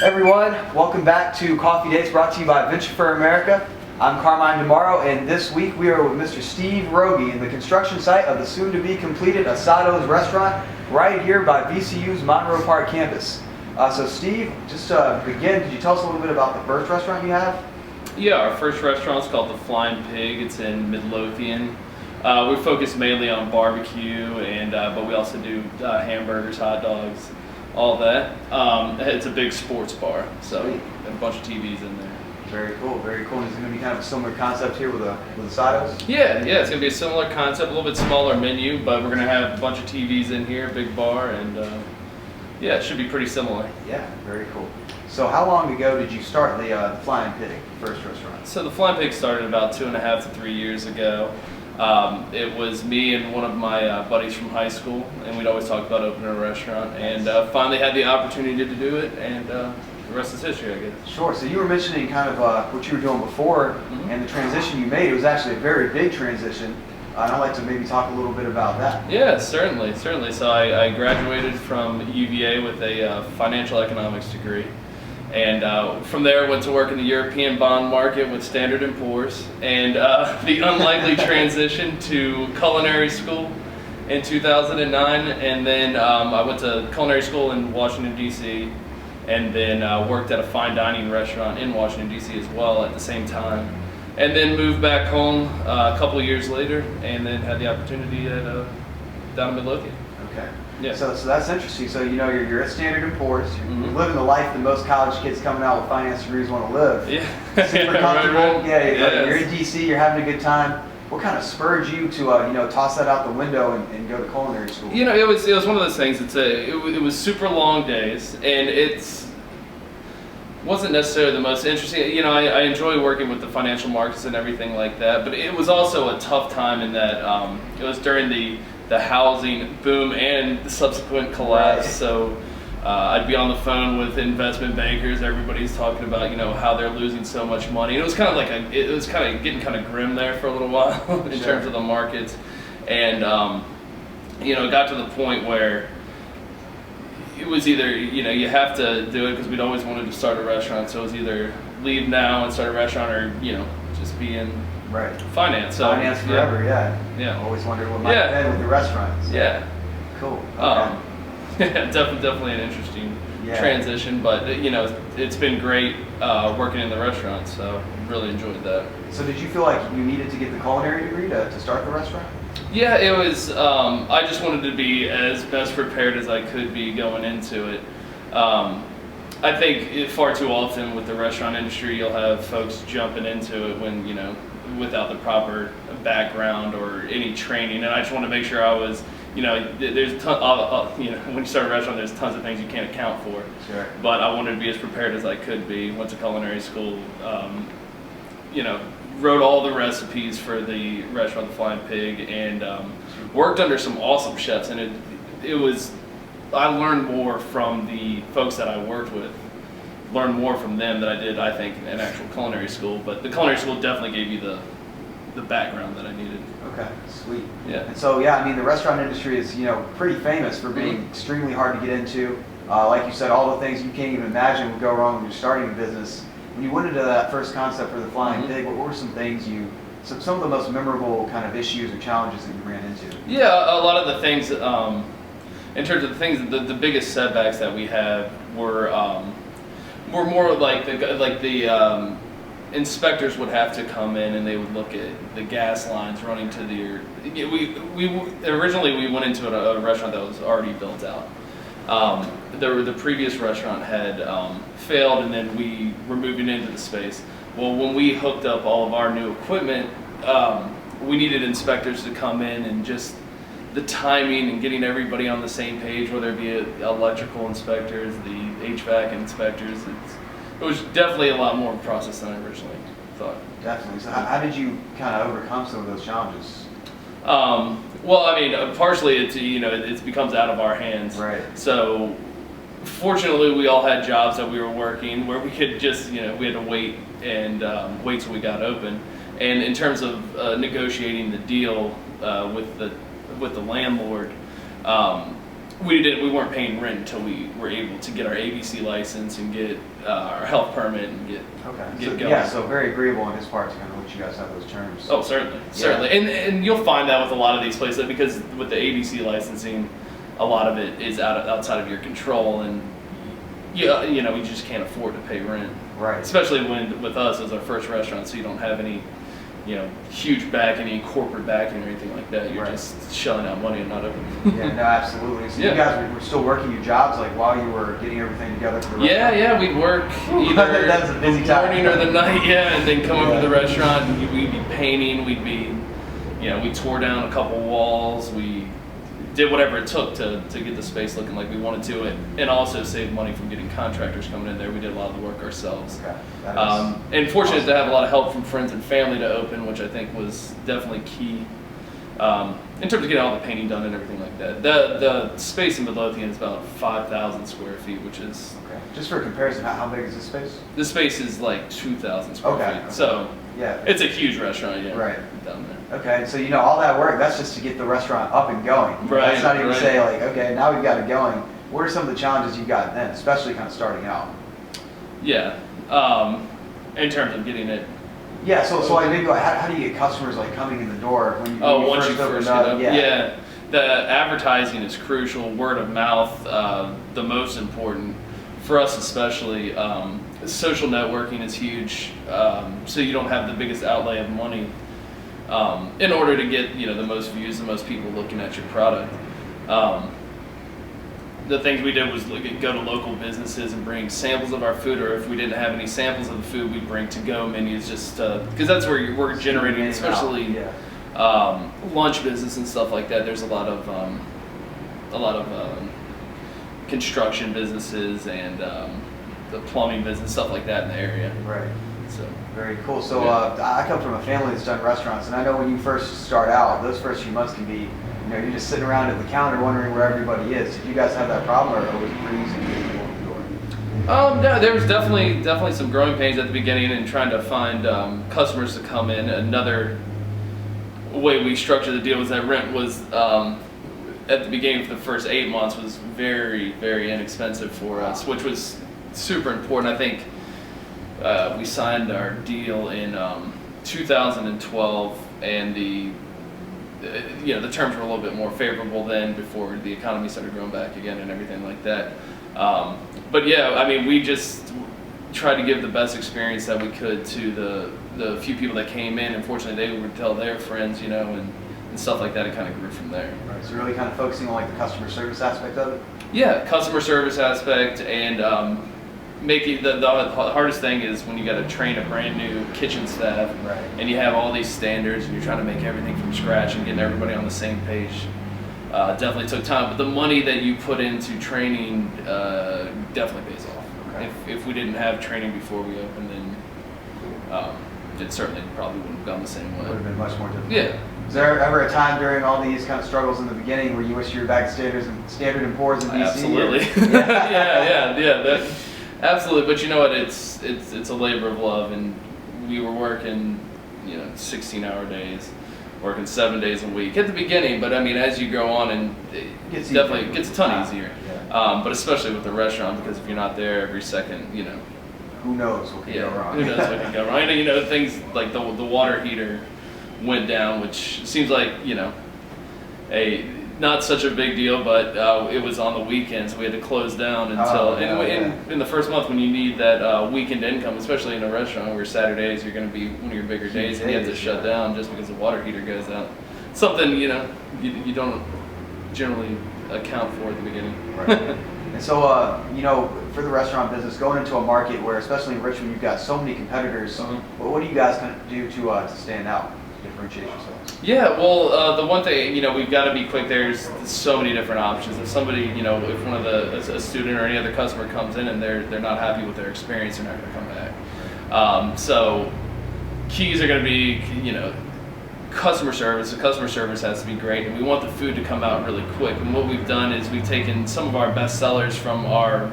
Everyone, welcome back to Coffee Dates brought to you by Venture for America. I'm Carmine Demaro, and this week we are with Mr. Steve Rogge in the construction site of the soon-to-be completed Asado's restaurant right here by VCU's Monroe Park campus. So Steve, just to begin, could you tell us a little bit about the first restaurant you have? Yeah, our first restaurant is called the Flying Pig. It's in Midlothian. We focus mainly on barbecue, and but we also do hamburgers, hot dogs, all that. It's a big sports bar, so a bunch of TVs in there. Very cool, very cool. And is it going to be kind of a similar concept here with Asado's? Yeah, it's going to be a similar concept, a little bit smaller menu, but we're going to have a bunch of TVs in here, big bar, and yeah, it should be pretty similar. Yeah, very cool. So how long ago did you start the Flying Pig first restaurant? So the Flying Pig started about 2.5 to 3 years ago. It was me and one of my buddies from high school, and we'd always talk about opening a restaurant, and finally had the opportunity to do it, and the rest is history, I guess. Sure. So you were mentioning kind of what you were doing before, and the transition you made. It was actually a very big transition. And I'd like to maybe talk a little bit about that. Yeah, certainly. So I graduated from UVA with a financial economics degree. And from there, went to work in the European bond market with Standard & Poor's, and the unlikely transition to culinary school in 2009. And then I went to culinary school in Washington, D.C., and then worked at a fine dining restaurant in Washington, D.C. as well at the same time. And then moved back home a couple of years later, and then had the opportunity at down in Midlothian. Okay. Yeah. So that's interesting. So you're at Standard & Poor's. You're living the life that most college kids coming out with finance degrees want to live. Yeah. Super comfortable. Right. Yeah. You're in DC. You're having a good time. What kind of spurred you to toss that out the window and go to culinary school? It was one of those things. It was super long days, and wasn't necessarily the most interesting. I enjoy working with the financial markets and everything like that, but it was also a tough time in that it was during the housing boom and the subsequent collapse. Right. So I'd be on the phone with investment bankers. Everybody's talking about how they're losing so much money. And it was kind of getting kind of grim there for a little while in terms of the markets. And it got to the point where it was either you have to do it because we'd always wanted to start a restaurant. So it was either leave now and start a restaurant, or just be in finance. So finance forever. Yeah. Always wondered what might happen with the restaurants. Yeah. Cool. Okay. Definitely an interesting transition, but it's been great working in the restaurant, so really enjoyed that. So did you feel like you needed to get the culinary degree to start the restaurant? Yeah, it was. I just wanted to be as best prepared as I could be going into it. I think far too often with the restaurant industry, you'll have folks jumping into it when without the proper background or any training, and I just want to make sure I was. There's when you start a restaurant, there's tons of things you can't account for. Sure. But I wanted to be as prepared as I could be. Went to culinary school. Wrote all the recipes for the restaurant, the Flying Pig, and worked under some awesome chefs. And it was. I learned more from the folks that I worked with. Learned more from them than I did, I think, in actual culinary school. But the culinary school definitely gave you the background that I needed. Okay, sweet. Yeah. And so the restaurant industry is pretty famous for being extremely hard to get into. Like you said, all the things you can't even imagine would go wrong when you're starting a business. When you went into that first concept for the Flying Pig, what were some things some of the most memorable kind of issues or challenges that you ran into? Yeah, a lot of the things in terms of the things, the biggest setbacks that we had were more like the inspectors would have to come in and they would look at the gas lines running to originally we went into a restaurant that was already built out. The previous restaurant had failed, and then we were moving into the space. Well, when we hooked up all of our new equipment, we needed inspectors to come in, and just the timing and getting everybody on the same page, whether it be electrical inspectors, the HVAC inspectors, it was definitely a lot more of a process than I originally thought. Definitely. So how did you kind of overcome some of those challenges? Partially it becomes out of our hands. Right. So fortunately, we all had jobs that we were working where we could just, we had to wait till we got open. And in terms of negotiating the deal with the landlord, we weren't paying rent until we were able to get our ABC license and get our health permit and get going. Yeah, so very agreeable on his part to kind of let you guys have those terms. Oh, certainly, certainly, and you'll find that with a lot of these places because with the ABC licensing, a lot of it is outside of your control, and you know, you just can't afford to pay rent. Right. Especially when with us as our first restaurant, so you don't have any, you know, huge backing, any corporate backing or anything like that. You're just shelling out money and not opening. Yeah, no, absolutely. So you guys were still working your jobs like while you were getting everything together for the restaurant? Yeah, we'd work either That's a busy the morning or the night, and then come over to the restaurant and we'd be painting, we'd be, you know, we tore down a couple walls, we did whatever it took to get the space looking like we wanted to, and also save money from getting contractors coming in there. We did a lot of the work ourselves. Okay. And fortunate to have a lot of help from friends and family to open, which I think was definitely key in terms of getting all the painting done and everything like that. The space in Midlothian is about 5,000 square feet, which is... Okay. Just for comparison, how big is this space? This space is like 2,000 square feet. Okay. So yeah, it's a huge restaurant, right down there. Okay, so you know all that work, that's just to get the restaurant up and going. Right. That's not even say like, okay, now we've got it going. What are some of the challenges you got then, especially kind of starting out? Yeah, in terms of getting it. Yeah, so like maybe like how do you get customers like coming in the door when you Once you first get up? Yeah. Yeah, the advertising is crucial. Word of mouth, the most important for us especially. Social networking is huge, so you don't have the biggest outlay of money in order to get, you know, the most views, the most people looking at your product. The things we did was go to local businesses and bring samples of our food, or if we didn't have any samples of the food, we'd bring to-go menus, just because that's where we're generating, especially lunch business and stuff like that. There's a lot of construction businesses and the plumbing business, stuff like that in the area. Right. So very cool. So I come from a family that's done restaurants, and I know when you first start out, those first few months can be, you know, you're just sitting around at the counter wondering where everybody is. Did you guys have that problem, or was it pretty easy to get people in the door? No, there was definitely some growing pains at the beginning and trying to find customers to come in. Another way we structured the deal was that rent was at the beginning for the first 8 months was very, very inexpensive for us, which was super important. I think we signed our deal in 2012, and the terms were a little bit more favorable then, before the economy started growing back again and everything like that. But yeah, I mean, we just tried to give the best experience that we could to the few people that came in. Unfortunately, they would tell their friends, you know, and stuff like that. It kind of grew from there. Right. So really kind of focusing on like the customer service aspect of it. Yeah, customer service aspect, and making the hardest thing is when you got to train a brand new kitchen staff, right, and you have all these standards and you're trying to make everything from scratch and getting everybody on the same page. Definitely took time, but the money that you put into training definitely pays off. Okay. If we didn't have training before we opened, then it certainly probably wouldn't have gone the same way. It would have been much more difficult. Yeah. Was there ever a time during all these kind of struggles in the beginning where you wish you were back at Standard and Poor's in DC? Absolutely. Yeah. Absolutely. But you know what? It's a labor of love, and we were working, 16-hour days, working 7 days a week at the beginning. But I mean, as you go on, and it gets a ton easier. Yeah. But especially with the restaurant, because if you're not there every second, who knows what can go wrong? Who knows what can go wrong? Things like the water heater went down, which seems like not such a big deal, but it was on the weekends. We had to close down until in the first month, when you need that weekend income, especially in a restaurant where Saturdays are going to be one of your bigger days, and you have to shut down just because the water heater goes out. Something you don't generally account for at the beginning. Right. And so for the restaurant business, going into a market where, especially in Richmond, you've got so many competitors. What do you guys kind of do to stand out, differentiate yourselves? Yeah, well, the one thing, we've got to be quick. There's so many different options. If somebody, if one of a student or any other customer comes in and they're not happy with their experience, they're not going to come back. So keys are going to be, customer service. The customer service has to be great, and we want the food to come out really quick. And what we've done is we've taken some of our best sellers from our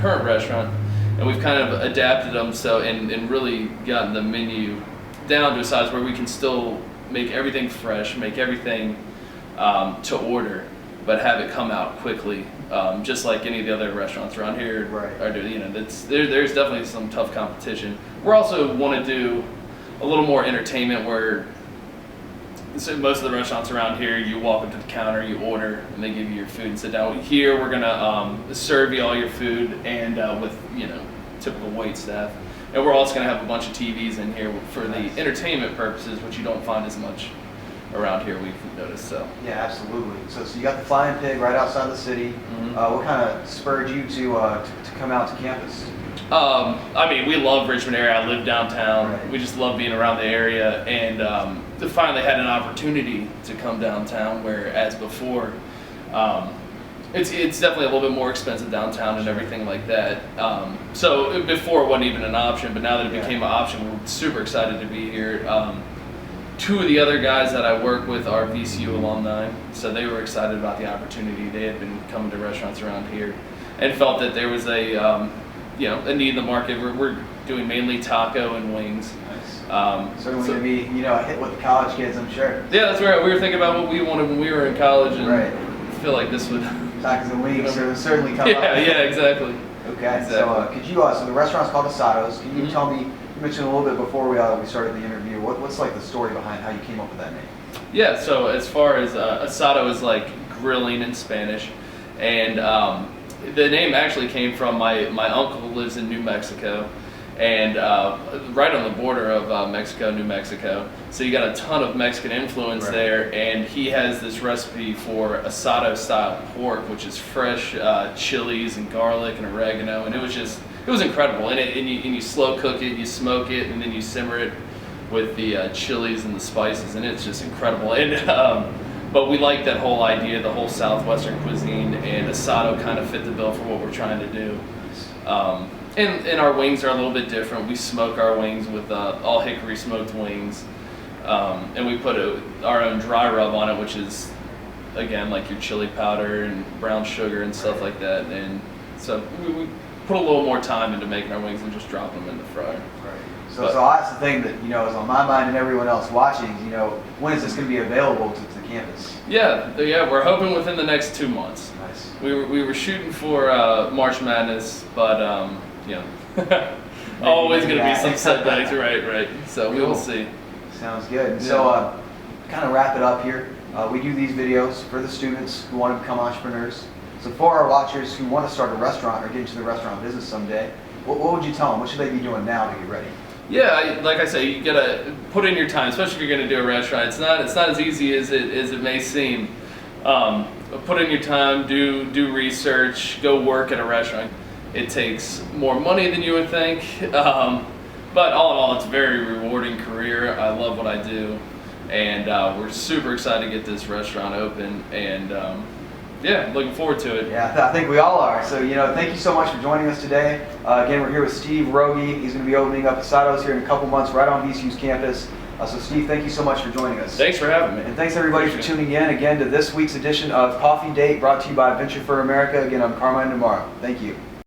current restaurant, and we've kind of adapted them and really gotten the menu down to a size where we can still make everything fresh, make everything to order, but have it come out quickly, just like any of the other restaurants around here are doing. You know, there's definitely some tough competition. We also want to do a little more entertainment where. So most of the restaurants around here, you walk up to the counter, you order, and they give you your food and sit down. Here, we're gonna serve you all your food and with typical wait staff. And we're also gonna have a bunch of TVs in here for the entertainment purposes, which you don't find as much around here. We've noticed. So yeah, absolutely. So you got the Flying Pig right outside the city. What kind of spurred you to come out to campus? I mean, we love Richmond area. I live downtown. Right. We just love being around the area, and finally had an opportunity to come downtown. Whereas before, it's definitely a little bit more expensive downtown and everything like that. So before it wasn't even an option, but now that it became an option, we're super excited to be here. Two of the other guys that I work with are VCU alumni, so they were excited about the opportunity. They had been coming to restaurants around here and felt that there was a need in the market. We're doing mainly taco and wings. Nice. Certainly going to be, a hit with the college kids, I'm sure. Yeah, that's right. We were thinking about what we wanted when we were in college, and I feel like this would. Tacos and wings certainly come up. Yeah, exactly. Okay, exactly. So could you, so the restaurant's called Asado's. Can you tell me, you mentioned a little bit before we started the interview, what's like the story behind how you came up with that name? Yeah, so as far as asado is like grilling in Spanish, and the name actually came from my uncle who lives in New Mexico, and right on the border of Mexico, New Mexico. So you got a ton of Mexican influence there, and he has this recipe for asado style pork, which is fresh chilies and garlic and oregano, and it was incredible. And you slow cook it, you smoke it, and then you simmer it with the chilies and the spices, and it's just incredible. And but we like that whole idea, the whole southwestern cuisine, and asado kind of fit the bill for what we're trying to do. And our wings are a little bit different. We smoke our wings with all hickory smoked wings, and we put our own dry rub on it, which is again like your chili powder and brown sugar and stuff like that. And so we put a little more time into making our wings than just dropping them in the fryer. Right. So that's the thing that is on my mind and everyone else watching. When is this going to be available to campus? Yeah. We're hoping within the next 2 months. Nice. We were shooting for March Madness, but always going to be some setbacks. Right. So we will see. Sounds good. And so kind of wrap it up here. We do these videos for the students who want to become entrepreneurs. So for our watchers who want to start a restaurant or get into the restaurant business someday, what would you tell them? What should they be doing now to get ready? Yeah, like I say, you gotta put in your time, especially if you're gonna do a restaurant. It's not as easy as it may seem. Put in your time, do research, go work at a restaurant. It takes more money than you would think, but all in all, it's a very rewarding career. I love what I do, and we're super excited to get this restaurant open, and looking forward to it. Yeah, I think we all are. So, thank you so much for joining us today. Again, we're here with Steve Rogge. He's going to be opening up Asado's here in a couple months right on VCU's campus. So, Steve, thank you so much for joining us. Thanks for having me. And thanks, everybody, for tuning in again to this week's edition of Coffee Date, brought to you by Venture for America. Again, I'm Carmine Demaro. Thank you.